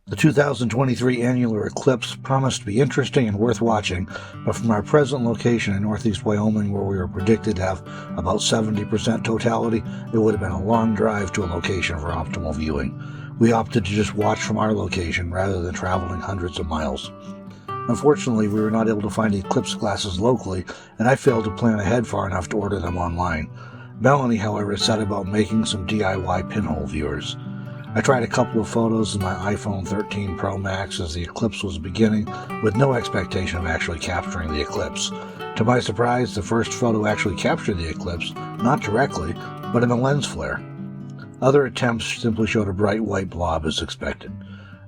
The 2023 Annular Eclipse promised to be interesting and worth watching, but from our present location in northeast Wyoming, where we were predicted to have about 70% totality, it would have been a long drive to a location for optimal viewing. We opted to just watch from our location rather than traveling hundreds of miles. Unfortunately, we were not able to find eclipse glasses locally, and I failed to plan ahead far enough to order them online. Melanie, however, set about making some DIY pinhole viewers. I tried a couple of photos of my iPhone 13 Pro Max as the eclipse was beginning, with no expectation of actually capturing the eclipse. To my surprise, the first photo actually captured the eclipse, not directly, but in a lens flare. Other attempts simply showed a bright white blob as expected.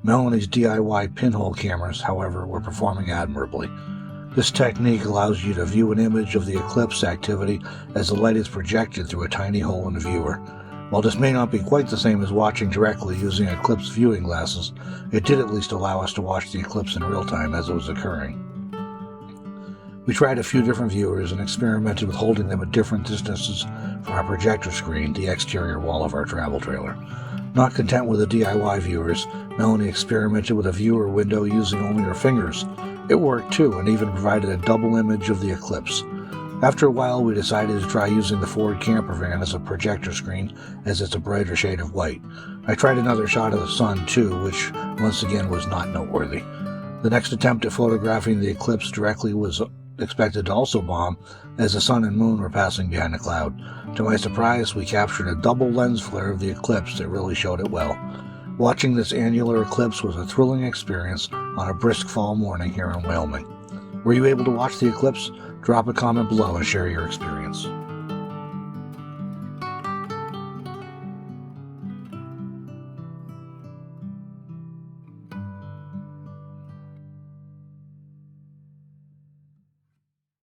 Melanie's DIY pinhole cameras, however, were performing admirably. This technique allows you to view an image of the eclipse activity as the light is projected through a tiny hole in the viewer. While this may not be quite the same as watching directly using eclipse viewing glasses, it did at least allow us to watch the eclipse in real time as it was occurring. We tried a few different viewers and experimented with holding them at different distances from our projector screen, the exterior wall of our travel trailer. Not content with the DIY viewers, Melanie experimented with a viewer window using only her fingers. It worked too, and even provided a double image of the eclipse. After a while, we decided to try using the Ford camper van as a projector screen, as it's a brighter shade of white. I tried another shot of the sun too, which once again was not noteworthy. The next attempt at photographing the eclipse directly was expected to also bomb, as the sun and moon were passing behind a cloud. To my surprise, we captured a double lens flare of the eclipse that really showed it well. Watching this annular eclipse was a thrilling experience on a brisk fall morning here in Wyoming. Were you able to watch the eclipse? Drop a comment below and share your experience.